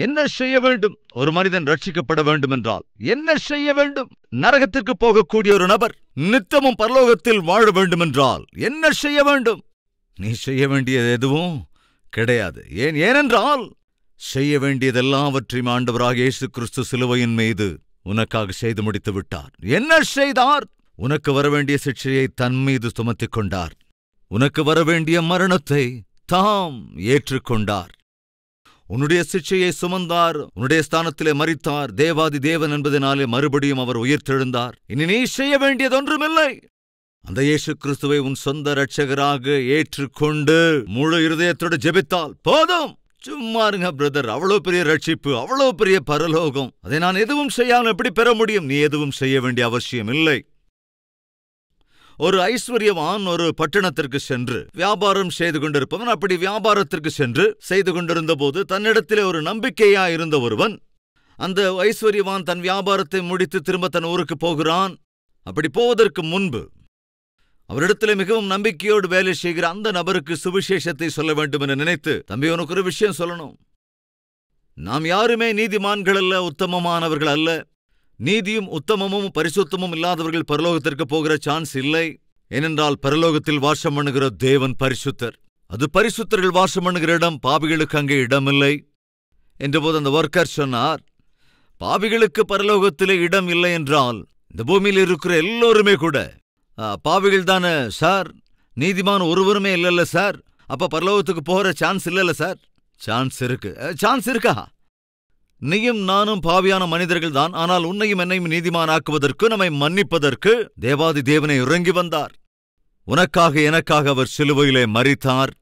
என்ன செய்ய வேண்டும்? ஒரு மனிதன் ரட்சிக்கப்பட வேண்டும் என்றால் என்ன செய்ய வேண்டும்? நரகத்திற்கு போகக்கூடிய ஒரு நபர் நித்தமும் பரலோகத்தில் வாழ வேண்டும் என்றால் என்ன செய்ய வேண்டும்? நீ செய்ய வேண்டியது எதுவும் கிடையாது. ஏனென்றால் செய்ய வேண்டியதெல்லாவற்றையும் ஆண்டவராக இயேசு கிறிஸ்து சிலுவையின் மீது உனக்காக செய்து முடித்து விட்டார். என்ன செய்தார்? உனக்கு வரவேண்டிய சிக்ஷையை தன் மீது சுமத்திக் கொண்டார். உனக்கு வரவேண்டிய மரணத்தை தாம் ஏற்றுக்கொண்டார். உன்னுடைய சிக்ஷையை சுமந்தார். உன்னுடைய ஸ்தானத்திலே மரித்தார். தேவாதி தேவன் என்பதனாலே மறுபடியும் அவர் உயிர்த்தெழுந்தார். இனி நீ செய்ய வேண்டியதொன்றுமில்லை. அந்த இயேசு கிறிஸ்துவை உன் சொந்த இரட்சகராக ஏற்றுக்கொண்டு முழு இருதயத்தோடு ஜெபித்தால் போதும். சும்மா இருங்க பிரதர், அவ்வளவு பெரிய ரட்சிப்பு, அவ்வளவு பெரிய பரலோகம், அதை நான் எதுவும் செய்யாமல் எப்படி பெற முடியும்? நீ எதுவும் செய்ய வேண்டிய அவசியம் இல்லை. ஒரு ஐஸ்வர்யவான் ஒரு பட்டணத்திற்கு சென்று வியாபாரம் செய்து கொண்டிருப்பவன் அப்படி வியாபாரத்திற்கு சென்று செய்து கொண்டிருந்த போது தன்னிடத்திலே ஒரு நம்பிக்கையா இருந்த ஒருவன், அந்த ஐஸ்வர்யவான் தன் வியாபாரத்தை முடித்து திரும்ப தன் ஊருக்கு போகிறான். அப்படி போவதற்கு முன்பு அவரிடத்திலே மிகவும் நம்பிக்கையோடு வேலை செய்கிற அந்த நபருக்கு சுவிசேஷத்தை சொல்ல வேண்டும் என நினைத்து, தம்பி உனக்கு ஒரு விஷயம் சொல்லணும். நாம் யாருமே நீதிமான்கள் அல்ல, உத்தமமானவர்கள் அல்ல. நீதியும் உத்தமமும் பரிசுத்தமும் இல்லாதவர்கள் பரலோகத்திற்கு போகிற சான்ஸ் இல்லை. ஏனென்றால் பரலோகத்தில் வாசம் பண்ணுகிற தேவன் பரிசுத்தர். அது பரிசுத்தர்கள் வாசம் பண்ணுகிற இடம், பாவிகளுக்கு அங்கே இடமில்லை என்றபோது அந்த ஒர்க்கர் சொன்னார், பாவிகளுக்கு பரலோகத்திலே இடம் இல்லை என்றால் இந்த பூமியில் இருக்கிற எல்லோருமே கூட பாவிகள் தானே சார்? நீதிமான ஒருவருமே இல்லைல்ல சார்? அப்ப பரலோகத்துக்கு போகிற சான்ஸ் இல்லைல்ல சார்? சான்ஸ் இருக்கு. சான்ஸ் இருக்கா? நீயும் நானும் பாவியான மனிதர்கள் தான். ஆனால் உன்னையும் என்னையும் நீதிமானாக்குவதற்கு, நம்மை மன்னிப்பதற்கு தேவாதி தேவனை இறங்கி வந்தார். உனக்காக எனக்காக அவர் சிலுவையிலே மரித்தார்,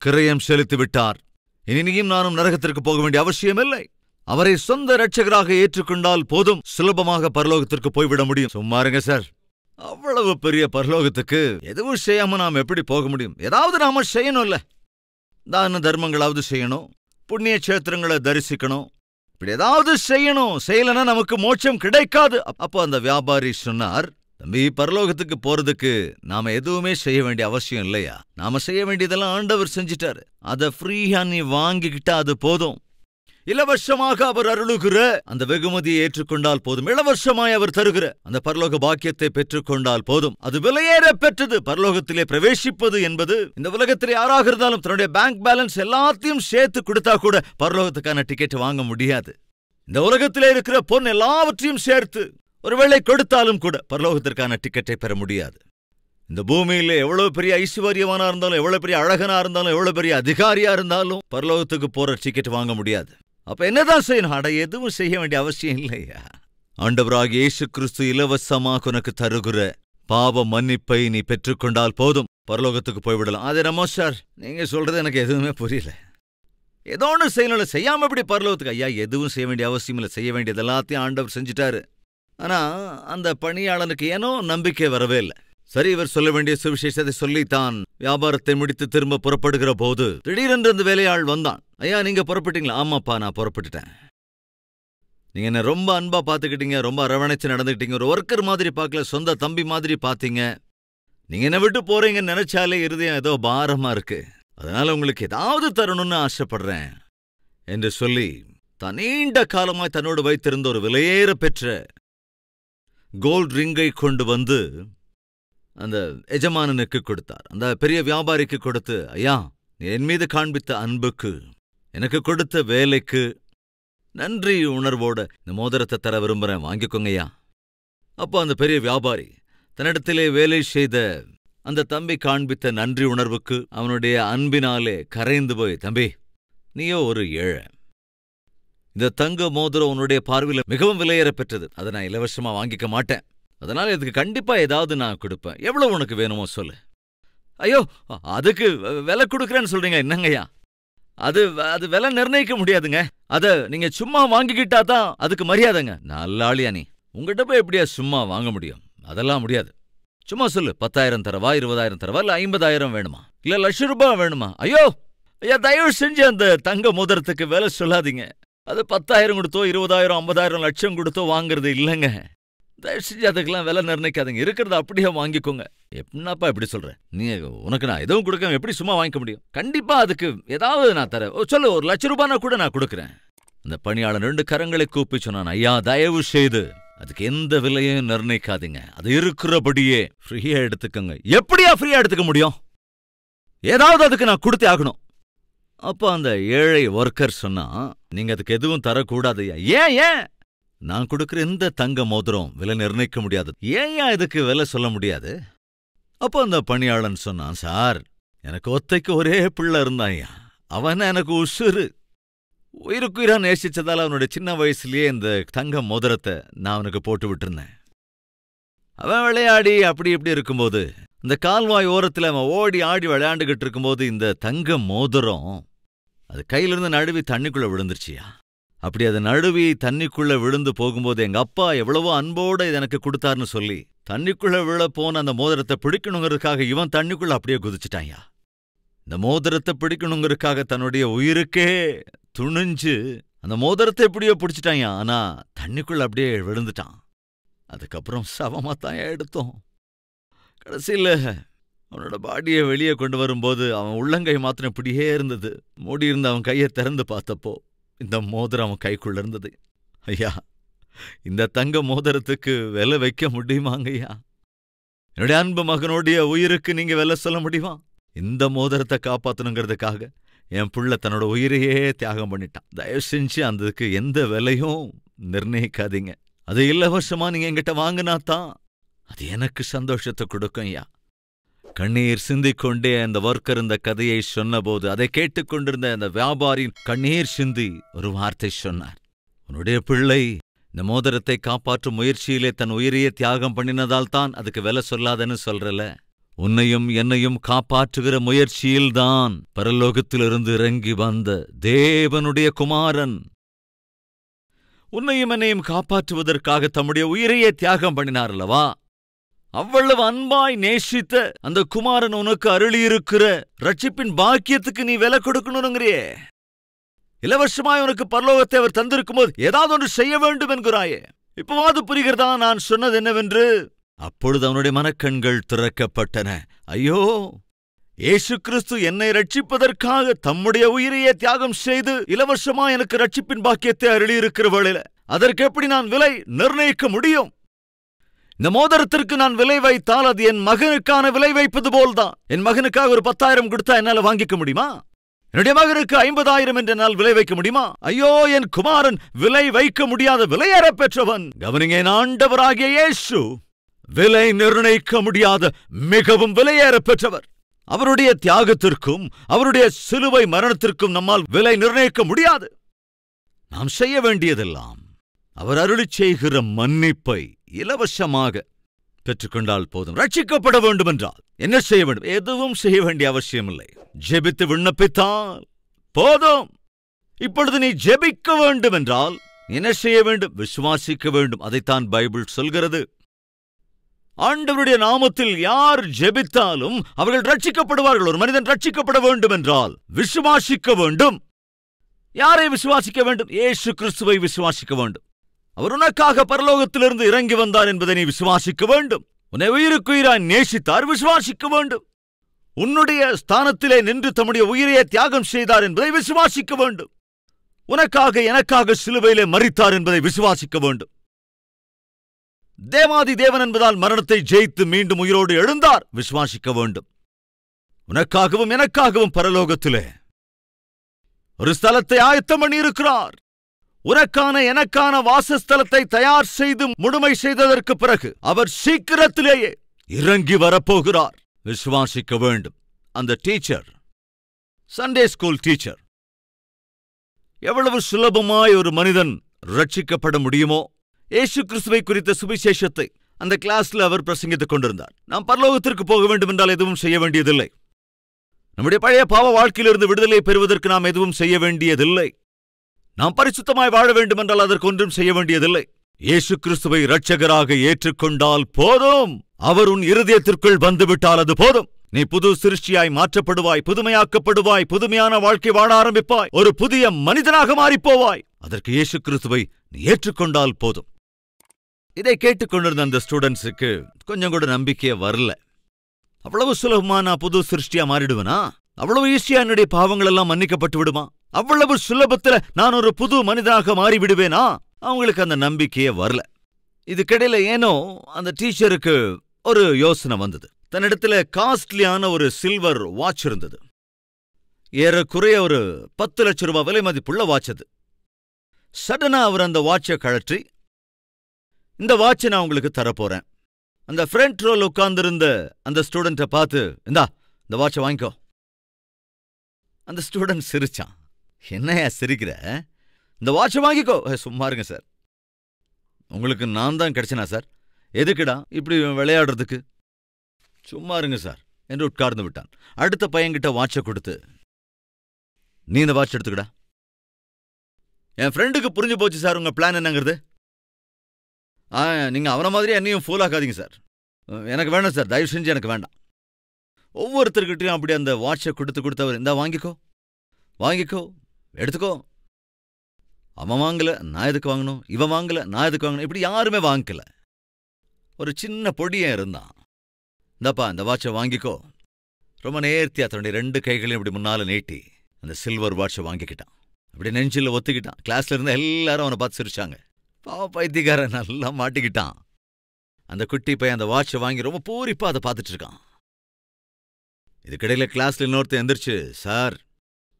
கிரயம் செலுத்திவிட்டார். இனி நீயும் நானும் நரகத்திற்கு போக வேண்டிய அவசியமில்லை. அவரை சொந்த இரட்சகராக ஏற்றுக்கொண்டால் போதும், சுலபமாக பரலோகத்திற்கு போய்விட முடியும். சும்மா இருங்க சார், அவ்வளவு பெரிய பரலோகத்துக்கு எதுவும் செய்யாம நாம் எப்படி போக முடியும்? ஏதாவது நாம செய்யணும்ல. தான தர்மங்களாவது செய்யணும், புண்ணிய கஷேத்திரங்களை தரிசிக்கணும், இப்படி ஏதாவது செய்யணும். செய்யலன்னா நமக்கு மோட்சம் கிடைக்காது. அப்போ அந்த வியாபாரி சொன்னார், தம்பி பரலோகத்துக்கு போறதுக்கு நாம எதுவுமே செய்ய வேண்டிய அவசியம் இல்லையா? நாம செய்ய வேண்டியதெல்லாம் ஆண்டவர் செஞ்சிட்டாரு. அதை ஃப்ரீயா நீ வாங்கிக்கிட்டா அது போதும். இலவசமாக அவர் அருளுகிற அந்த வெகுமதியை ஏற்றுக்கொண்டால் போதும். இலவசமாய் அவர் தருகிற அந்த பரலோக பாக்கியத்தை பெற்றுக்கொண்டால் போதும். அது விலையேற பெற்றது. பரலோகத்திலே பிரவேசிப்பது என்பது இந்த உலகத்திலே யாராக இருந்தாலும் தன்னுடைய பேங்க் பேலன்ஸ் எல்லாத்தையும் சேர்த்து கொடுத்தா கூட பரலோகத்துக்கான டிக்கெட் வாங்க முடியாது. இந்த உலகத்திலே இருக்கிற பொன் எல்லாவற்றையும் சேர்த்து ஒருவேளை கொடுத்தாலும் கூட பரலோகத்திற்கான டிக்கெட்டை பெற முடியாது. இந்த பூமியில எவ்வளவு பெரிய ஐஸ்வர்யவானா இருந்தாலும், எவ்வளவு பெரிய அழகனா இருந்தாலும், எவ்வளவு பெரிய அதிகாரியா இருந்தாலும் பரலோகத்துக்கு போற டிக்கெட் வாங்க முடியாது. அப்ப என்னதான் செய்யணும்? அட எதுவும் செய்ய வேண்டிய அவசியம் இல்லையா? ஆண்டவராகிய இயேசு கிறிஸ்து இலவசமாக உனக்கு தருகிற பாவ மன்னிப்பை நீ பெற்றுக்கொண்டால் போதும், பரலோகத்துக்கு போய்விடலாம். அது நம்ம சார், நீங்க சொல்றது எனக்கு எதுவுமே புரியல. ஏதோ ஒன்று செய்யணும்ல, செய்யாம எப்படி பரலோகத்துக்கு? ஐயா எதுவும் செய்ய வேண்டிய அவசியம் இல்லை. செய்ய வேண்டியது எல்லாத்தையும் ஆண்டவர் செஞ்சுட்டாரு. ஆனா அந்த பணியாளனுக்கு ஏனோ நம்பிக்கை வரவே இல்லை. சரி, இவர் சொல்ல வேண்டிய சுவிசேஷத்தை சொல்லித்தான் வியாபாரத்தை முடித்து திரும்ப புறப்படுகிற போது திடீரென்று அந்த வேலையாள் வந்தான். ஐயா நீங்க புறப்பட்டீங்களா? ஆமாப்பா நான் புறப்பட்டுட்டேன். நீங்க என்ன ரொம்ப அன்பா பாத்துக்கிட்டீங்க, ரொம்ப அரவணைச்சு நடந்துக்கிட்டீங்க, ஒரு ஒர்க்கர் மாதிரி பார்க்கல, சொந்த தம்பி மாதிரி பாத்தீங்க. நீங்க என்ன விட்டு போறீங்கன்னு நினைச்சாலே இருதயம் ஏதோ பாரமா இருக்கு. அதனால உங்களுக்கு ஏதாவது தரணும்னு ஆசைப்படுறேன் என்று சொல்லி தான் நீண்ட காலமாய் தன்னோடு வைத்திருந்த ஒரு விலையேற பெற்ற கோல்ட் ரிங்கை கொண்டு வந்து அந்த எஜமானனுக்கு கொடுத்தார். அந்த பெரிய வியாபாரிக்கு கொடுத்து, ஐயா என் மீது காண்பித்த அன்புக்கு, எனக்கு கொடுத்த வேலைக்கு நன்றி உணர்வோட இந்த மோதிரத்தை தர விரும்புறேன், வாங்கிக்கோங்கய்யா. அப்போ அந்த பெரிய வியாபாரி தன்னிடத்திலே வேலை செய்த அந்த தம்பி காண்பித்த நன்றி உணர்வுக்கு அவனுடைய அன்பினாலே கரைந்து போய், தம்பி நீயோ ஒரு ஏழை, இந்த தங்க மோதிரம் உன்னுடைய பார்வையில் மிகவும் விலையேற பெற்றது, அதை நான் இலவசமா வாங்கிக்க மாட்டேன். அதனால இதுக்கு கண்டிப்பா ஏதாவது நான் கொடுப்பேன். எவ்வளவு உனக்கு வேணுமோ சொல்லு. ஐயோ அதுக்கு விலை கொடுக்குறேன்னு சொல்றீங்க, என்னங்கய்யா? அது விலை நிர்ணயிக்க முடியாதுங்க. அத நீங்க சும்மா வாங்கிக்கிட்டா தான் அதுக்கு மரியாதைங்க. நல்ல ஆளியா நீ, உங்ககிட்ட போய் எப்படியா சும்மா வாங்க முடியும்? அதெல்லாம் முடியாது. சும்மா சொல்லு, 10,000 தரவா, 20,000 தரவா, இல்ல 50,000 வேணுமா, இல்ல ₹1,00,000 வேணுமா? ஐயோ ஐயா தயவு செஞ்சு அந்த தங்க மோதிரத்துக்கு விலை சொல்லாதீங்க. அது 10,000 கொடுத்தோ 20,000 50,000 லட்சம் கொடுத்தோ வாங்குறது இல்லைங்க. தயவு செஞ்சு அதுக்கெல்லாம் விலை நிர்ணயிக்காதீங்க. இருக்கிறத அப்படியே வாங்கிக்கோங்க. எப்படின்னாப்பா இப்படி சொல்றேன்? நீ உனக்கு நான் எதுவும் கொடுக்க எப்படி சும்மா வாங்கிக்க முடியும்? கண்டிப்பா அதுக்கு ஏதாவது நான் தரேன். சொல்லு, ₹1,00,000 கூட நான் கொடுக்குறேன். அந்த பணியாளன் 2 கரங்களை கூப்பி சொன்னான், ஐயா, தயவு செய்து அதுக்கு எந்த விலையும் நிர்ணயிக்காதீங்க, அது இருக்கிறபடியே ஃப்ரீயா எடுத்துக்கங்க. எப்படியா ஃப்ரீயா எடுத்துக்க முடியும்? ஏதாவது அதுக்கு நான் கொடுத்தே ஆகணும். அப்ப அந்த ஏழை ஒர்க்கர் சொன்னா, நீங்க அதுக்கு எதுவும் தரக்கூடாது. ஏன் நான் கொடுக்கிற எந்த தங்க மோதிரம் விலை நிர்ணயிக்க முடியாது, ஏன் இதுக்கு விலை சொல்ல முடியாது? அப்போ அந்த பணியாளன் சொன்னான், சார், எனக்கு ஒத்தைக்கு ஒரே பிள்ளை இருந்தாயா, அவன் எனக்கு உசுறு, உயிருக்குயிரா நேசிச்சதால அவனுடைய சின்ன வயசுலயே இந்த தங்க மோதிரத்தை நான் அவனுக்கு போட்டு விட்டுருந்தேன். அவன் விளையாடி அப்படி இப்படி இருக்கும்போது, இந்த கால்வாய் ஓரத்தில் அவன் ஓடி ஆடி விளையாண்டுகிட்டு இருக்கும்போது இந்த தங்க மோதிரம் அது கையிலிருந்து நழுவி தண்ணிக்குள்ள விழுந்துருச்சியா. அப்படி அது நழுவி தண்ணிக்குள்ள விழுந்து போகும்போது எங்க அப்பா எவ்வளவோ அன்போட இது எனக்கு கொடுத்தாருன்னு சொல்லி தண்ணிக்குள்ள விழ போன அந்த மோதிரத்தை பிடிக்கணுங்கிறதுக்காக இவன் தண்ணிக்குள்ள அப்படியே குதிச்சுட்டான்யா. இந்த மோதிரத்தை பிடிக்கணுங்கிறதுக்காக தன்னுடைய உயிருக்கே துணிஞ்சு அந்த மோதிரத்தை எப்படியோ பிடிச்சிட்டான்யா. ஆனா தண்ணிக்குள்ள அப்படியே விழுந்துட்டான். அதுக்கப்புறம் சவமாத்தான் எடுத்தோம். கடைசியில் அவனோட பாடியை வெளியே கொண்டு வரும்போது அவன் உள்ளங்கை மாத்திரம் இப்படியே இருந்தது. மூடியிருந்த அவன் கையை திறந்து பார்த்தப்போ இந்த மோதிரம் அவன் கைக்குள்ள இருந்தது. ஐயா, இந்த தங்க மோதிரத்துக்கு விலை வைக்க முடியுமாங்கய்யா? என்னுடைய அன்பு மகனுடைய உயிருக்கு நீங்க விலை சொல்ல முடியுமா? இந்த மோதிரத்தை காப்பாற்றணுங்கிறதுக்காக என் புள்ள தன்னோட உயிரையே தியாகம் பண்ணிட்டான். தயவு செஞ்சு அதுக்கு எந்த விலையும் நிர்ணயிக்காதீங்க. அது இலவசமா நீங்க என்கிட்ட வாங்கினாத்தான் அது எனக்கு சந்தோஷத்தை கொடுக்கும். ஐயா, கண்ணீர் சிந்திக்கொண்டே அந்த ஒர்க்கர் இந்த கதையை சொன்னபோது அதை கேட்டுக்கொண்டிருந்த அந்த வியாபாரியின் கண்ணீர் சிந்தி ஒரு வார்த்தை சொன்னார். உன்னுடைய பிள்ளை இந்த மோதிரத்தை காப்பாற்றும் முயற்சியிலே தன் உயிரையே தியாகம் பண்ணினதால் தான் அதுக்கு விலை சொல்லாதன்னு சொல்றல. உன்னையும் என்னையும் காப்பாற்றுகிற முயற்சியில்தான் பரலோகத்திலிருந்து இறங்கி வந்த தேவனுடைய குமாரன் உன்னையும் என்னையும் காப்பாற்றுவதற்காக தம்முடைய உயிரையே தியாகம் பண்ணினார் அல்லவா? அவ்வளவு அன்பாய் நேசித்த அந்த குமாரன் உனக்கு அருளியிருக்கிற ரட்சிப்பின் பாக்கியத்துக்கு நீ விலை கொடுக்கணுங்கிறியே. இலவசமாய் உனக்கு பரலோகத்தை அவர் தந்திருக்கும் போது ஏதாவது ஒன்று செய்ய வேண்டும் என்கிறாயே. இப்பவாது புரிகிறதா நான் சொன்னது என்னவென்று? அப்பொழுது அவனுடைய மனக்கண்கள் திறக்கப்பட்டன. ஐயோ, இயேசு கிறிஸ்து என்னை ரட்சிப்பதற்காக தம்முடைய உயிரையே தியாகம் செய்து இலவசமா எனக்கு ரட்சிப்பின் பாக்கியத்தை அருளியிருக்கிற வேளையில அதற்கு எப்படி நான் விலை நிர்ணயிக்க முடியும்? இந்த மோதிரத்திற்கு நான் விலை வைத்தால் அது என் மகனுக்கான விலை வைப்பது போல்தான். என் மகனுக்காக ஒரு 10,000 கொடுத்தா என்னால வாங்கிக்க முடியுமா? என்னுடைய மகனுக்கு 50,000 என்று என்னால் விலை வைக்க முடியுமா? ஐயோ, என் குமாரன் விலை வைக்க முடியாத விலையேற பெற்றவன். கவனிங்க, என் ஆண்டவராகிய இயேசு விலை நிர்ணயிக்க முடியாத மிகவும் விலையேற பெற்றவர். அவருடைய தியாகத்திற்கும் அவருடைய சிலுவை மரணத்திற்கும் நம்மால் விலை நிர்ணயிக்க முடியாது. நாம் செய்ய வேண்டியதெல்லாம் அவர் அருளிச் செய்கிற மன்னிப்பை இலவசமாக பெற்றுக்கொண்டால் போதும். ரட்சிக்கப்பட வேண்டும் என்றால் என்ன செய்ய வேண்டும்? எதுவும் செய்ய வேண்டிய அவசியமில்லை. ஜெபித்து விண்ணப்பித்தால் போதும். இப்பொழுது நீ ஜெபிக்க வேண்டும் என்றால் என்ன செய்ய வேண்டும்? விசுவாசிக்க வேண்டும். அதைத்தான் பைபிள் சொல்கிறது. ஆண்டவருடைய நாமத்தில் யார் ஜெபித்தாலும் அவர்கள் ரட்சிக்கப்படுவார்கள். ஒரு மனிதன் ரட்சிக்கப்பட வேண்டும் என்றால் விசுவாசிக்க வேண்டும். யாரை விசுவாசிக்க வேண்டும்? இயேசு கிறிஸ்துவை விசுவாசிக்க வேண்டும். அவர் உனக்காக பரலோகத்திலிருந்து இறங்கி வந்தார் என்பதை நீ விசுவாசிக்க வேண்டும். உன்னை உயிருக்குயிராய் நேசித்தார், விசுவாசிக்க வேண்டும். உன்னுடைய ஸ்தானத்திலே நின்று தம்முடைய உயிரையே தியாகம் செய்தார் என்பதை விசுவாசிக்க வேண்டும். உனக்காக எனக்காக சிலுவையிலே மரித்தார் என்பதை விசுவாசிக்க வேண்டும். தேவாதி தேவன் என்பதால் மரணத்தை ஜெயித்து மீண்டும் உயிரோடு எழுந்தார், விசுவாசிக்க வேண்டும். உனக்காகவும் எனக்காகவும் பரலோகத்திலே ஒரு ஸ்தலத்தை ஆயத்தம் பண்ணியிருக்கிறார். உனக்கான எனக்கான வாசஸ்தலத்தை தயார் செய்து முழுமை செய்ததற்கு பிறகு அவர் சீக்கிரத்திலேயே இறங்கி வரப்போகிறார், விசுவாசிக்க வேண்டும். அந்த டீச்சர், சண்டே ஸ்கூல் டீச்சர், எவ்வளவு சுலபமாய் ஒரு மனிதன் ரட்சிக்கப்பட முடியுமோ இயேசு கிறிஸ்துவை குறித்த சுவிசேஷத்தை அந்த கிளாஸ்ல அவர் பிரசங்கித்துக் கொண்டிருந்தார். நாம் பரலோகத்திற்கு போக வேண்டும் என்றால் எதுவும் செய்ய வேண்டியதில்லை. நம்முடைய பழைய பாவ வாழ்க்கையிலிருந்து விடுதலை பெறுவதற்கு நாம் எதுவும் செய்ய வேண்டியதில்லை. நாம் பரிசுத்தமாய் வாழ வேண்டும் என்றால் அதற்கு ஒன்றும் செய்ய வேண்டியதில்லை. இயேசு கிறிஸ்துவை இரட்சகராக ஏற்றுக்கொண்டால் போதும். அவர் உன் இருதயத்திற்குள் வந்துவிட்டால் அது போதும். நீ புது சிருஷ்டியாய் மாற்றப்படுவாய், புதுமையாக்கப்படுவாய், புதுமையான வாழ்க்கை வாழ ஆரம்பிப்பாய், ஒரு புதிய மனிதனாக மாறிப்போவாய். அதற்கு இயேசு கிறிஸ்துவை நீ ஏற்றுக்கொண்டால் போதும். இதை கேட்டுக்கொண்டிருந்த அந்த ஸ்டூடெண்ட்ஸுக்கு கொஞ்சம் கூட நம்பிக்கையே வரல. அவ்வளவு சுலபமா நான் புது சிருஷ்டியா மாறிடுவேனா? அவ்வளவு ஈஸியா என்னுடைய பாவங்கள் எல்லாம் மன்னிக்கப்பட்டு விடுமா? அவ்வளவு சுலபத்துல நான் ஒரு புது மனிதனாக மாறிவிடுவேனா? அவங்களுக்கு அந்த நம்பிக்கையே வரல. இதுக்கிடையில ஏனோ அந்த டீச்சருக்கு ஒரு யோசனை வந்தது. தன்னிடத்துல காஸ்ட்லியான ஒரு சில்வர் வாட்ச் இருந்தது. ஏறக்குறைய ஒரு 10 லட்சம் ரூபாய் விலை மதிப்புள்ள வாட்ச் அது. சடனா அவர் அந்த வாட்சை கழற்றி, இந்த வாட்சை நான் உங்களுக்கு தரப்போறேன். அந்த ஃப்ரண்ட் ரோல் உட்கார்ந்திருந்த அந்த ஸ்டூடெண்ட்டை பார்த்து, இந்தா இந்த வாட்சை வாங்கிக்கோ. அந்த ஸ்டூடெண்ட் சிரிச்சான். என்னையா சிரிக்கிற? இந்த வாட்சை வாங்கிக்கோ. சும்மா இருங்க சார், உங்களுக்கு நான் தான் கிடைச்சனா சார்? எதுக்குடா இப்படி விளையாடுறதுக்கு? சும்மா இருங்க சார் என்று உட்கார்ந்து விட்டான். அடுத்த பையன்கிட்ட வாட்சை கொடுத்து, நீ இந்த வாட்ச் எடுத்துக்கடா. என் ஃப்ரெண்டுக்கு புரிஞ்சு போச்சு சார் உங்க பிளான் என்னங்கிறது. நீங்க அவன மாதிரி என்னையும் ஃபூல் ஆக்காதீங்க சார். எனக்கு வேண்டாம் சார், தயவு செஞ்சு எனக்கு வேண்டாம். ஒவ்வொருத்தர்கிட்டையும் அப்படி அந்த வாட்சை கொடுத்தவர், இந்தா வாங்கிக்கோ, வாங்கிக்கோ, எடுத்துக்கோ. அவன் வாங்கல, நான் எதுக்கு வாங்கணும்? இவன் வாங்கல, நான் எதுக்கு வாங்கணும்? இப்படி யாருமே வாங்கல. ஒரு சின்ன பொடியன் இருந்தான். இந்தாப்பா இந்த வாட்சை வாங்கிக்கோ. ரொம்ப நேர்த்தியா தன்னுடைய 2 கைகளையும் இப்படி முன்னால நீட்டி அந்த சில்வர் வாட்சை வாங்கிக்கிட்டான். அப்படி நெஞ்சில் ஒத்துக்கிட்டான். கிளாஸ்ல இருந்த எல்லாரும் அவனை பார்த்து சிரிச்சாங்க. பாவ பைத்தியக்காரன் நல்லா மாட்டிக்கிட்டான். அந்த குட்டி பையன் அந்த வாட்சை வாங்கி ரொம்ப பூரிப்பா அதை பார்த்துட்டு இருக்கான். இதுக்கிடையில கிளாஸ்ல இன்னொருத்தன் எந்திரிச்சு, சார்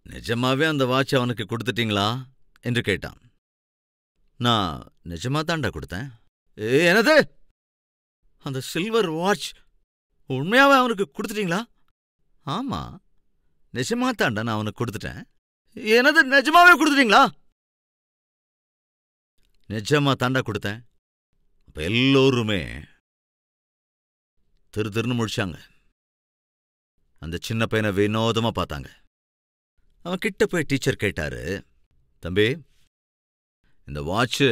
நிஜமாவே அந்த வாட்சை அவனுக்கு கொடுத்துட்டீங்களா என்று கேட்டான். நான் நிஜமா தாண்டா கொடுத்தேன். என்னது? அந்த சில்வர் வாட்ச் உண்மையாவே அவனுக்கு கொடுத்துட்டீங்களா? ஆமா, நிஜமா தாண்டா நான் அவனுக்கு கொடுத்துட்டேன். என்னது, நிஜமாவே கொடுத்துட்டீங்களா? நிஜமா தாண்டா கொடுத்தேன். அப்ப எல்லோருமே திருன்னு முடிச்சாங்க. அந்த சின்ன பையனை வினோதமா பார்த்தாங்க. அவன் கிட்ட போய் டீச்சர் கேட்டாரு, தம்பி இந்த வாட்ச்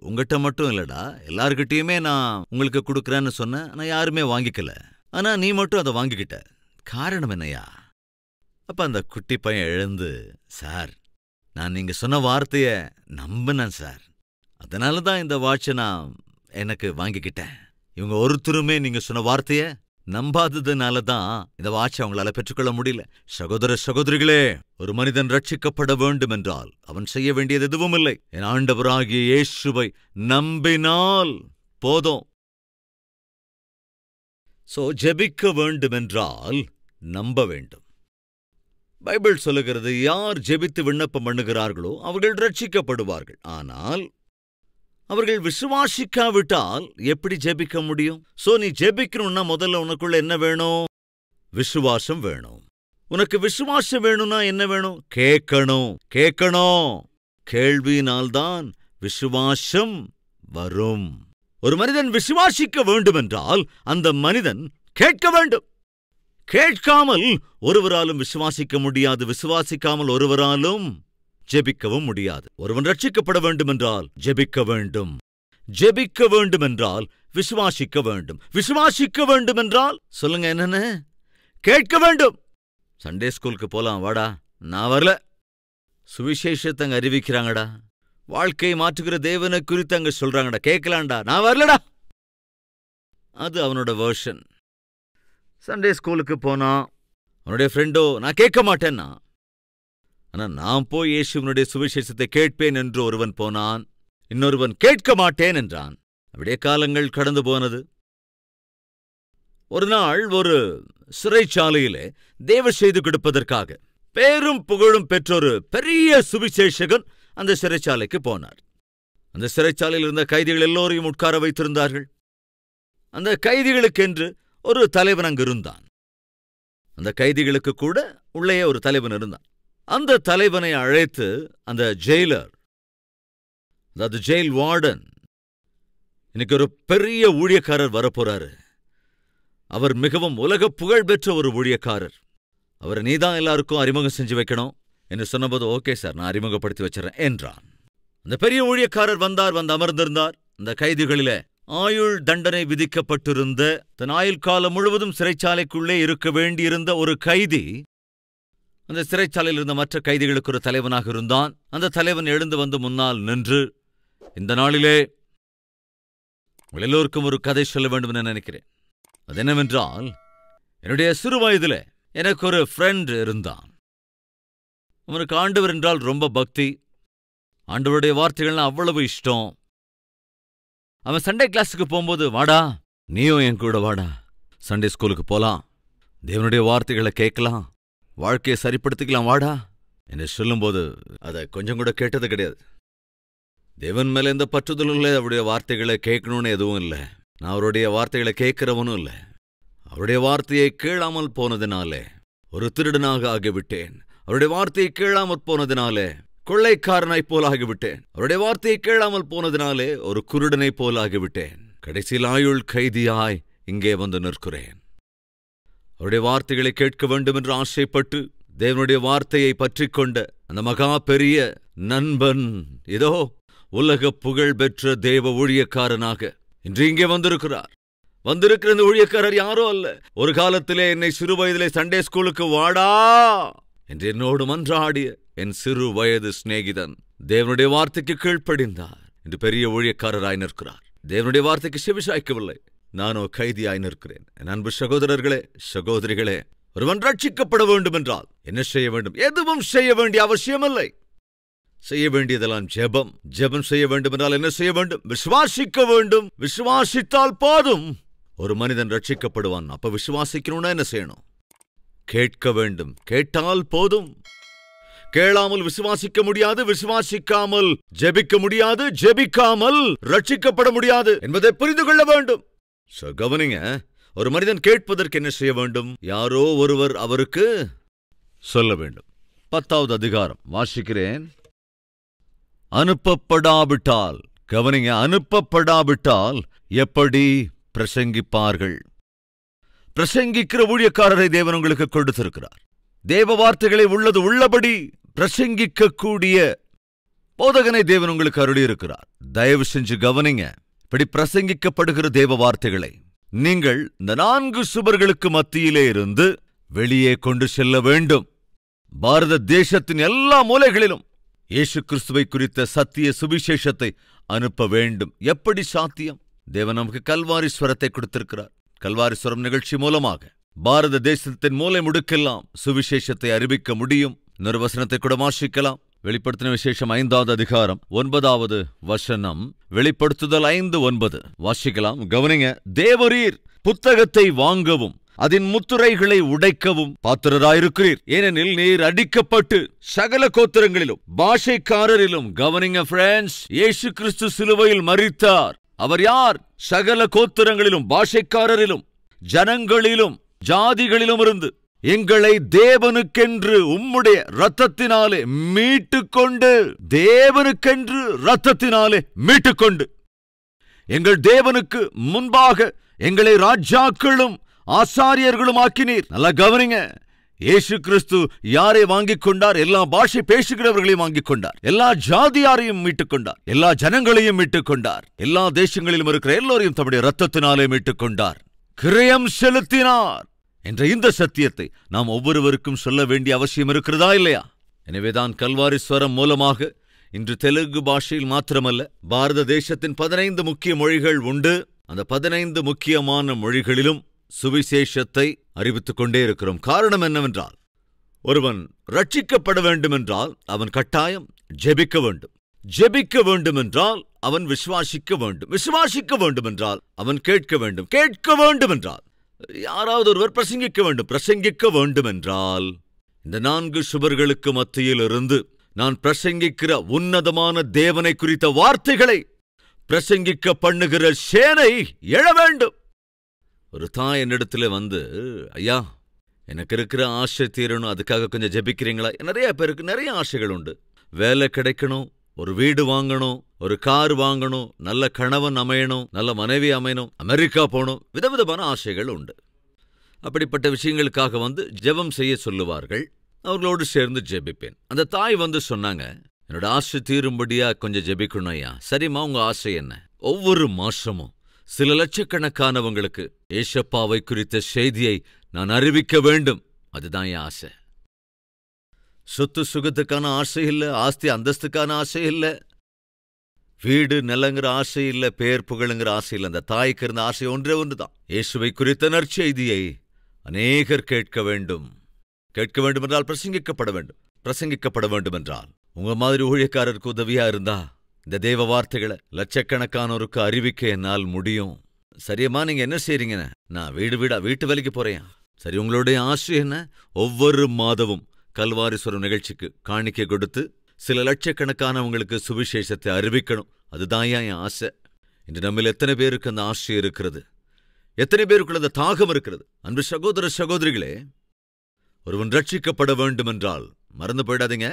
உங்ககிட்ட மட்டும் இல்லடா, எல்லார்கிட்டயுமே நான் உங்களுக்கு கொடுக்குறேன்னு சொன்னேன். நான் யாருமே வாங்கிக்கல. ஆனா நீ மட்டும் அதை வாங்கிக்கிட்ட. காரணம் என்னையா? அப்ப அந்த குட்டி பையன் எழுந்து, சார் நான் நீங்க சொன்ன வார்த்தைய நம்பினேன் சார், அதனாலதான் இந்த வாட்சை நான் எனக்கு வாங்கிக்கிட்டேன். இவங்க ஒருத்தருமே நீங்க சொன்ன வார்த்தைய நம்பாததுனாலதான் இந்த வாட்சை அவங்களால பெற்றுக்கொள்ள முடியல. சகோதர சகோதரிகளே, ஒரு மனிதன் ரட்சிக்கப்பட வேண்டும் என்றால் அவன் செய்ய வேண்டியது எதுவும் இல்லை. என் ஆண்டவராகிய இயேசுவை நம்பினால் போதும். ஜெபிக்க வேண்டுமென்றால் நம்ப வேண்டும். பைபிள் சொல்லுகிறது, யார் ஜெபித்து விண்ணப்பம் பண்ணுகிறார்களோ அவர்கள் ரட்சிக்கப்படுவார்கள். ஆனால் அவர்கள் விசுவாசிக்காவிட்டால் எப்படி ஜெபிக்க முடியும்? நீ ஜெபிக்கணும்னா முதல்ல உனக்குள்ள என்ன வேணும்? விசுவாசம் வேணும். உனக்கு விசுவாசம் வேணும்னா என்ன வேணும்? கேட்கணும். கேள்வியினால்தான் விசுவாசம் வரும். ஒரு மனிதன் விசுவாசிக்க வேண்டுமென்றால் அந்த மனிதன் கேட்க வேண்டும். கேட்காமல் ஒருவராலும் விசுவாசிக்க முடியாது. விசுவாசிக்காமல் ஒருவராலும் ஜெபிக்கவும் முடியாது. ஒருவன் ரட்சிக்கப்பட வேண்டுமென்றால் ஜெபிக்க வேண்டும். ஜெபிக்க வேண்டுமென்றால் விசுவாசிக்க வேண்டும். விசுவாசிக்க வேண்டுமென்றால் சொல்லுங்க என்னன்னு? கேட்க வேண்டும். சண்டே ஸ்கூலுக்கு போலாம் வாடா. நான் வரல. சுவிசேஷத்தை அங்க அறிவிக்கிறாங்கடா. வாழ்க்கையை மாற்றுகிற தேவனை குறித்து அங்க சொல்றாங்கடா. கேட்கலாண்டா. நான் வரலடா. அது அவனோட வேர்ஷன். சண்டே ஸ்கூலுக்கு போனா அவனுடைய ஃப்ரெண்டோ நான் கேட்க மாட்டேன்னா. ஆனா நான் போய் இயேசுவினுடைய சுவிசேஷத்தை கேட்பேன் என்று ஒருவன் போனான். இன்னொருவன் கேட்க மாட்டேன் என்றான். அப்படியே காலங்கள் கடந்து போனது. ஒரு நாள் ஒரு சிறைச்சாலையிலே தேவ செய்து கொடுப்பதற்காக பேரும் புகழும் பெற்றொரு பெரிய சுவிசேஷகன் அந்த சிறைச்சாலைக்கு போனார். அந்த சிறைச்சாலையில் இருந்த கைதிகள் எல்லோரையும் உட்கார வைத்திருந்தார்கள். அந்த கைதிகளுக்கென்று ஒரு தலைவன் அங்கு இருந்தான். அந்த கைதிகளுக்கு கூட உள்ளே ஒரு தலைவன் இருந்தான். அந்த தலைவனை அழைத்து அந்த ஜெயிலர், அதாவது ஜெயில் வார்டன், இன்னைக்கு ஒரு பெரிய ஊழியக்காரர் வரப்போறாரு, அவர் மிகவும் உலக புகழ் பெற்ற ஒரு ஊழியக்காரர், அவரை நீதான் எல்லாருக்கும் அறிமுகம் செஞ்சு வைக்கணும் என்று சொன்னபோது, ஓகே சார் நான் அறிமுகப்படுத்தி வச்சிடறேன் என்றான். அந்த பெரிய ஊழியக்காரர் வந்தார். வந்து அமர்ந்திருந்தார். அந்த கைதிகளிலே ஆயுள் தண்டனை விதிக்கப்பட்டிருந்த, தன் ஆயுள் காலம் முழுவதும் சிறைச்சாலைக்குள்ளே இருக்க வேண்டியிருந்த ஒரு கைதி அந்த சிறைச்சாலையில் இருந்த மற்ற கைதிகளுக்கு ஒரு தலைவனாக இருந்தான். அந்த தலைவன் எழுந்து வந்து முன்னால் நின்று, இந்த நாளிலே உங்கள் எல்லோருக்கும் ஒரு கதை சொல்ல வேண்டும் என நினைக்கிறேன். அது என்னவென்றால், என்னுடைய சிறு வயதிலே எனக்கு ஒரு ஃப்ரெண்ட் இருந்தான். அவனுக்கு ஆண்டவர் என்றால் ரொம்ப பக்தி, ஆண்டவருடைய வார்த்தைகள்லாம் அவ்வளவு இஷ்டம். அவன் சண்டே கிளாஸுக்கு போகும்போது, வாடா நீயும் என் கூட வாடா, சண்டே ஸ்கூலுக்கு போலாம், தேவனுடைய வார்த்தைகளை கேட்கலாம், வாழ்க்கையை சரிப்படுத்திக்கலாம் வாடா என்று சொல்லும்போது அதை கொஞ்சம் கூட கேட்டது கிடையாது. தேவன் மேல எந்த பற்றுதலும் இல்லை, அவருடைய வார்த்தைகளை கேட்கணும்னு எதுவும் இல்லை. நான் அவருடைய வார்த்தைகளை கேட்கிறவனும் இல்லை. அவருடைய வார்த்தையை கேளாமல் போனதினாலே ஒரு திருடனாக ஆகிவிட்டேன். அவருடைய வார்த்தையை கேளாமற் போனதினாலே கொள்ளைக்காரனாய்ப் போல் ஆகிவிட்டேன். அவருடைய வார்த்தையை கேளாமல் போனதினாலே ஒரு குருடனைப் போல் ஆகிவிட்டேன். கடைசியில் ஆயுள் கைதியாய் இங்கே வந்து நிற்கிறேன். அவருடைய வார்த்தைகளை கேட்க வேண்டும் என்று ஆசைப்பட்டு தேவனுடைய வார்த்தையை பற்றிக் கொண்ட அந்த மகா பெரிய நண்பன் இதோ உலக புகழ் பெற்ற தேவ ஊழியக்காரனாக இன்று இங்கே வந்திருக்கிறார். வந்திருக்கிற இந்த ஊழியக்காரர் யாரோ அல்ல, ஒரு காலத்திலே என்னை சிறு வயதிலே சண்டே ஸ்கூலுக்கு வாடா என்று என்னோடு மன்றாடிய என் சிறு வயது சிநேகிதன் தேவனுடைய வார்த்தைக்கு கீழ்ப்படிந்தார். இன்று பெரிய ஊழியக்காரராய் நிற்கிறார். தேவனுடைய வார்த்தைக்கு செவிசாய்க்கவில்லை. நானோ கைதியாய் நிற்கிறேன். என் அன்பு சகோதரர்களே, சகோதரிகளே, ஒருவன் ரட்சிக்கப்பட வேண்டும் என்றால் என்ன செய்ய வேண்டும்? எதுவும் செய்ய வேண்டிய அவசியமில்லை. செய்ய வேண்டியதெல்லாம் ஜெபம். ஜெபம் செய்ய வேண்டும் என்றால் என்ன செய்ய வேண்டும்? விசுவாசிக்க வேண்டும். விசுவாசித்தால் போதும். ஒரு மனிதன் ரட்சிக்கப்படுவான். அப்ப விசுவாசிக்கணும்னா என்ன செய்யணும்? கேட்க வேண்டும். கேட்டால் போதும். கேளாமல் விசுவாசிக்க முடியாது, விசுவாசிக்காமல் ஜெபிக்க முடியாது, ஜெபிக்காமல் ரட்சிக்கப்பட முடியாது என்பதை புரிந்து கொள்ள வேண்டும். கவனிங்க, ஒரு மனிதன் கேட்பதற்கு என்ன செய்ய வேண்டும்? யாரோ ஒருவர் அவருக்கு சொல்ல வேண்டும். 10வது அதிகாரம் வாசிக்கிறேன். அனுப்பப்படாவிட்டால், கவனிங்க, அனுப்பப்படாவிட்டால் எப்படி பிரசங்கிப்பார்கள்? பிரசங்கிக்கிற ஊழியக்காரரை தேவன் உங்களுக்கு கொடுத்திருக்கிறார். தேவ வார்த்தைகளை உள்ளது உள்ளபடி பிரசங்கிக்கக்கூடிய போதகனை தேவன் உங்களுக்கு அருளியிருக்கிறார். தயவு செஞ்சு கவனிங்க. இப்படி பிரசங்கிக்கப்படுகிற தேவ வார்த்தைகளை நீங்கள் இந்த 4 சுவர்களுக்கு மத்தியிலே இருந்து வெளியே கொண்டு செல்ல வேண்டும். பாரத தேசத்தின் எல்லா மூலைகளிலும் இயேசு கிறிஸ்துவை குறித்த சத்திய சுவிசேஷத்தை அனுப்ப வேண்டும். எப்படி சாத்தியம்? தேவன் நமக்கு கல்வாரிஸ்வரத்தை கொடுத்திருக்கிறார். கல்வாரிஸ்வரம் நிகழ்ச்சி மூலமாக பாரத தேசத்தின் மூலை முடுக்கெல்லாம் சுவிசேஷத்தை அறிவிக்க முடியும். இன்னொரு வசனத்தை கூட வாசிக்கலாம். வெளிப்படுத்தின விசேஷம் 5வது அதிகாரம் 9வது வசனம். வெளிப்படுத்துதல் 5:9 வாசிக்கலாம். கவனிங்க. தேவரீர் புத்தகத்தை வாங்கவும் அதன் முத்துரைகளை உடைக்கவும் பாத்திரராயிருக்கிறீர். ஏனெனில் நீர் அடிக்கப்பட்டு சகல கோத்திரங்களிலும் பாஷைக்காரரிலும், கவனிங்க ஃப்ரெண்ட்ஸ், இயேசு கிறிஸ்து சிலுவையில் மரித்தார். அவர் யார்? சகல கோத்திரங்களிலும் பாஷைக்காரரிலும் ஜனங்களிலும் ஜாதிகளிலும் இருந்து எங்களை தேவனுக்கென்று உம்முடைய இரத்தத்தினாலே மீட்டுக்கொண்டு, தேவனுக்கென்று இரத்தத்தினாலே மீட்டுக்கொண்டு எங்கள் தேவனுக்கு முன்பாக எங்களை ராஜாக்களும் ஆசாரியர்களும் ஆக்கினீர். நல்லா கவனிங்க. இயேசு கிறிஸ்து யாரை வாங்கிக் கொண்டார்? எல்லா பாஷை பேசுகிறவர்களையும் வாங்கிக் கொண்டார். எல்லா ஜாதியாரையும் மீட்டுக் கொண்டார். எல்லா ஜனங்களையும் மீட்டுக் கொண்டார். எல்லா தேசங்களிலும் இருக்கிற எல்லோரையும் தம்முடைய இரத்தத்தினாலே மீட்டுக் கொண்டார். கிரயம் செலுத்தினார் என்ற இந்த சத்தியத்தை நாம் ஒவ்வொருவருக்கும் சொல்ல வேண்டிய அவசியம் இருக்கிறதா இல்லையா? எனவேதான் கல்வாரிஸ்வரம் மூலமாக இன்று தெலுங்கு பாஷையில் மாத்திரமல்ல, பாரத தேசத்தின் 15 முக்கிய மொழிகள் உண்டு. அந்த 15 முக்கியமான மொழிகளிலும் சுவிசேஷத்தை அறிவித்துக் கொண்டே இருக்கிறோம். காரணம் என்னவென்றால், ஒருவன் ரட்சிக்கப்பட வேண்டுமென்றால் அவன் கட்டாயம் ஜெபிக்க வேண்டும். ஜெபிக்க வேண்டுமென்றால் அவன் விசுவாசிக்க வேண்டும். விசுவாசிக்க வேண்டுமென்றால் அவன் கேட்க வேண்டும். கேட்க வேண்டுமென்றால் யாராவது ஒருவர் பிரசங்கிக்க வேண்டும். பிரசங்கிக்க வேண்டுமென்றால் இந்த 4 சுவர்களுக்கு மத்தியில் இருந்து நான் பிரசங்கிக்கிற உன்னதமான தேவனை குறித்த வார்த்தைகளை பிரசங்கிக்க பண்ணுகிற சேனை எழ வேண்டும். ஒரு தாய் என்னிடத்துல வந்து, ஐயா, எனக்கு இருக்கிற ஆசை தீரணும், அதுக்காக கொஞ்சம் ஜெபிக்கிறீங்களா? நிறைய பேருக்கு நிறைய ஆசைகள் உண்டு. வேலை கிடைக்கணும், ஒரு வீடு வாங்கணும், ஒரு கார் வாங்கணும், நல்ல கணவன் அமையணும், நல்ல மனைவி அமையணும், அமெரிக்கா போகணும், விதவிதமான ஆசைகள் உண்டு. அப்படிப்பட்ட விஷயங்களுக்காக வந்து ஜெபம் செய்ய சொல்லுவார்கள். அவர்களோடு சேர்ந்து ஜெபிப்பேன். அந்த தாய் வந்து சொன்னாங்க, என்னோட ஆசை தீரும்படியா கொஞ்சம் ஜெபிக்கணும் ஐயா. சரிம்மா, உங்க ஆசை என்ன? ஒவ்வொரு மாசமும் சில லட்சக்கணக்கானவங்களுக்கு ஏசப்பாவை குறித்த செய்தியை நான் அறிவிக்க வேண்டும். அதுதான் என் ஆசை. சொத்து சுகத்துக்கான ஆசை இல்லை, ஆஸ்தி அந்தஸ்துக்கான ஆசை இல்லை, வீடு நிலங்கிற ஆசை இல்லை, பேர் புகழுங்கிற ஆசை இல்லை. அந்த தாய்க்கு இருந்த ஆசை ஒன்றே ஒன்றுதான். இயேசுவை குறித்த நற்செய்தியை அநேகர் கேட்க வேண்டும். கேட்க வேண்டும் என்றால் பிரசங்கிக்கப்பட வேண்டும். பிரசங்கிக்கப்பட வேண்டுமென்றால், உங்க மாதிரி ஊழியக்காரருக்கு உதவியா இருந்தா இந்த தேவ வார்த்தைகளை லட்சக்கணக்கானோருக்கு அறிவிக்க என்னால் முடியும். சரியம்மா, நீங்க என்ன செய்றீங்க? நான் வீட்டு வேலைக்கு போறேன். சரி, உங்களுடைய ஆசை என்ன? ஒவ்வொரு மாதமும் கல்வாரிஸ்வரம் நிகழ்ச்சிக்கு காணிக்கை கொடுத்து சில லட்சக்கணக்கானவங்களுக்கு சுவிசேஷத்தை அறிவிக்கணும். அதுதான் என் ஆசை. இன்று நம்மில் எத்தனை பேருக்கு அந்த ஆசை இருக்கிறது? எத்தனை பேருக்குள்ள அந்த தாகம் இருக்கிறது? அன்பு சகோதர சகோதரிகளே, ஒருவன் ரட்சிக்கப்பட வேண்டுமென்றால் மறந்து போயிடாதீங்க,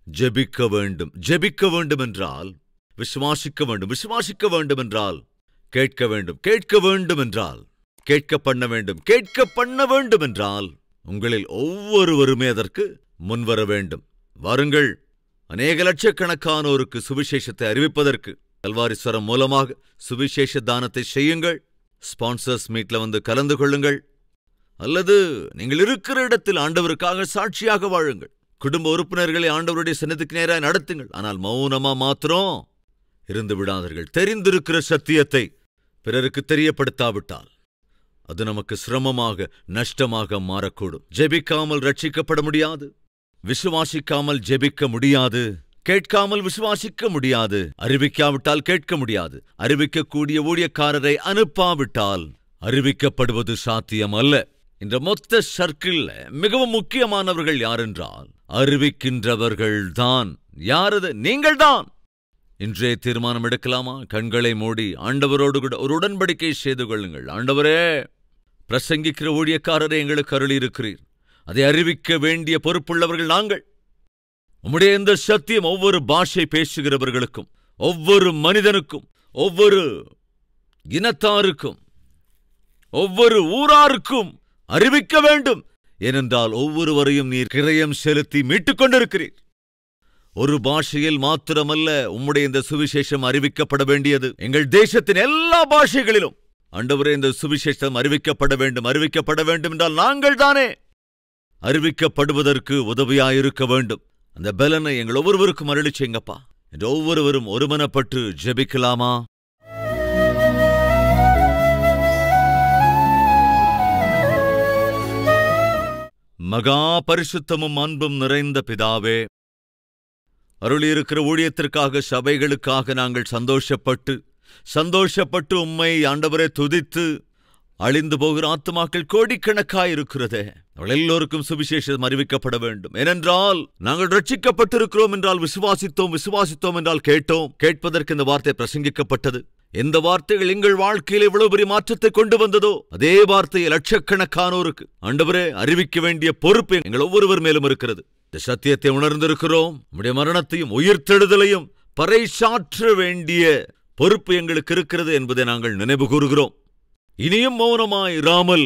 ஜெபிக்க வேண்டும். ஜெபிக்க வேண்டுமென்றால் விசுவாசிக்க வேண்டும். விசுவாசிக்க வேண்டுமென்றால் கேட்க வேண்டும். கேட்க வேண்டுமென்றால் கேட்க பண்ண வேண்டும். கேட்க பண்ண வேண்டுமென்றால் உங்களில் ஒவ்வொருவருமே அதற்கு முன்வர வேண்டும். வாருங்கள், அநேக லட்சக்கணக்கானோருக்கு சுவிசேஷத்தை அறிவிப்பதற்கு கல்வாரிஸ்வரம் மூலமாக சுவிசேஷ தானத்தை செய்யுங்கள். ஸ்பான்சர்ஸ் மீட்ல வந்து கலந்து கொள்ளுங்கள். அல்லது நீங்கள் இருக்கிற இடத்தில் ஆண்டவருக்காக சாட்சியாக வாழுங்கள். குடும்ப உறுப்பினர்களை ஆண்டவருடைய சன்னதிக்கு நேராக நடத்துங்கள். ஆனால் மௌனமா மாத்திரம் இருந்து விடாதீர்கள். தெரிந்திருக்கிற சத்தியத்தை பிறருக்கு தெரியப்படுத்தாவிட்டால் அது நமக்கு சிரமமாக, நஷ்டமாக மாறக்கூடும். ஜெபிக்காமல் ரட்சிக்கப்பட முடியாது. விசுவாசிக்காமல் ஜெபிக்க முடியாது. கேட்காமல் விசுவாசிக்க முடியாது. அறிவிக்காவிட்டால் கேட்க முடியாது. அறிவிக்கக்கூடிய ஊழியக்காரரை அனுப்பாவிட்டால் அறிவிக்கப்படுவது சாத்தியம் அல்ல. இந்த மொத்த சர்க்கிள்ல மிகவும் முக்கியமானவர்கள் யாரென்றால் அறிவிக்கின்றவர்கள் தான். யாரது? நீங்கள்தான். இன்றே தீர்மானம் எடுக்கலாமா? கண்களை மூடி ஆண்டவரோடு கூட ஒரு உடன்படிக்கை செய்து கொள்ளுங்கள். ஆண்டவரே, பிரசங்கிக்கிற ஊழியக்காரரை எங்களுக்கு அருளி இருக்கிறீர். அதை அறிவிக்க வேண்டிய பொறுப்புள்ளவர்கள் நாங்கள். உம்முடைய இந்த சத்தியம் ஒவ்வொரு பாஷை பேசுகிறவர்களுக்கும், ஒவ்வொரு மனிதனுக்கும், ஒவ்வொரு இனத்தாருக்கும், ஒவ்வொரு ஊராருக்கும் அறிவிக்க வேண்டும். ஏனென்றால் ஒவ்வொருவரையும் நீர் கிரயம் செலுத்தி மீட்டுக் கொண்டிருக்கிறீர். ஒரு பாஷையில் மாத்திரமல்ல உம்முடைய இந்த சுவிசேஷம் அறிவிக்கப்பட வேண்டியது. எங்கள் தேசத்தின் எல்லா பாஷைகளிலும் ஆண்டவரே, இந்த சுவிசேஷம் அறிவிக்கப்பட வேண்டும். அறிவிக்கப்பட வேண்டும் என்றால் நாங்கள் தானே அறிவிக்கப்படுவதற்கு உதவியாயிருக்க வேண்டும். அந்த பலனை எங்கள் ஒவ்வொருவருக்கும் அருளி செய்யுங்கப்பா. என்று ஒவ்வொருவரும் ஒருமனப்பட்டு ஜெபிக்கலாமா? மகா பரிசுத்தமும் அன்பும் நிறைந்த பிதாவே, அருளியிருக்கிற ஊழியத்திற்காக, சபைகளுக்காக நாங்கள் சந்தோஷப்பட்டு உம்மை ஆண்டவரே துதித்து அழிந்து போகிற ஆத்துமாக்கள் கோடிக்கணக்காயிருக்கிறதே, அவள் எல்லோருக்கும் சுவிசேஷம் அறிவிக்கப்பட வேண்டும். ஏனென்றால் நாங்கள் ரட்சிக்கப்பட்டிருக்கிறோம் என்றால் விசுவாசித்தோம் என்றால் கேட்டோம். கேட்பதற்கு இந்த வார்த்தை பிரசங்கிக்கப்பட்டது. எந்த வார்த்தைகள் எங்கள் வாழ்க்கையில் எவ்வளவு பெரிய மாற்றத்தை கொண்டு வந்ததோ அதே வார்த்தையை லட்சக்கணக்கானோருக்கு ஆண்டவரே அறிவிக்க வேண்டிய பொறுப்பு எங்கள் ஒவ்வொருவர் மேலும் இருக்கிறது. இந்த சத்தியத்தை உணர்ந்திருக்கிறோம். நம்முடைய மரணத்தையும் உயிர்த்தெழுதலையும் பறைசாற்ற வேண்டிய பொறுப்பு எங்களுக்கு இருக்கிறது என்பதை நாங்கள் நினைவு கூறுகிறோம். இனியும் மௌனமாயிராமல்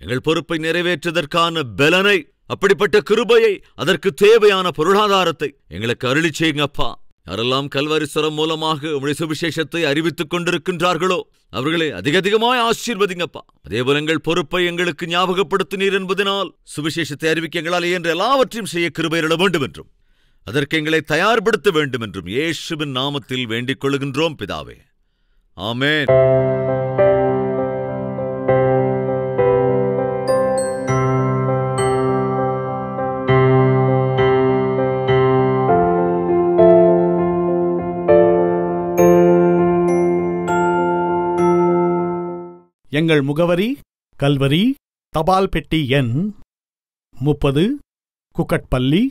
எங்கள் பொறுப்பை நிறைவேற்றுவதற்கான பலனை, அப்படிப்பட்ட கிருபையை, அதற்கு தேவையான பொருளாதாரத்தை எங்களுக்கு அருளி செய்யுங்கப்பா. யாரெல்லாம் கல்வாரிஸ்வரம் மூலமாக உம்முடைய சுவிசேஷத்தை அறிவித்துக் கொண்டிருக்கின்றார்களோ அவர்களை அதிகமாய் ஆசீர்வதிங்கப்பா. அதேபோல எங்கள் பொறுப்பை எங்களுக்கு ஞாபகப்படுத்தினீர் என்பதனால் சுவிசேஷத்தை அறிவிக்க எங்களால் இயன்ற எல்லாவற்றையும் செய்ய கிருபையிட வேண்டும் என்றும் அதற்கு எங்களை தயார்படுத்த வேண்டும் என்றும் இயேசுவின் நாமத்தில் வேண்டிக் கொள்கின்றோம் பிதாவே. ஆமென். எங்கள் முகவரி: கல்வரி, தபால் பெட்டி எண் 30, குக்கட்பள்ளி,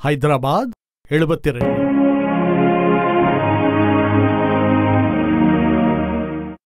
ஹைதராபாத் 72.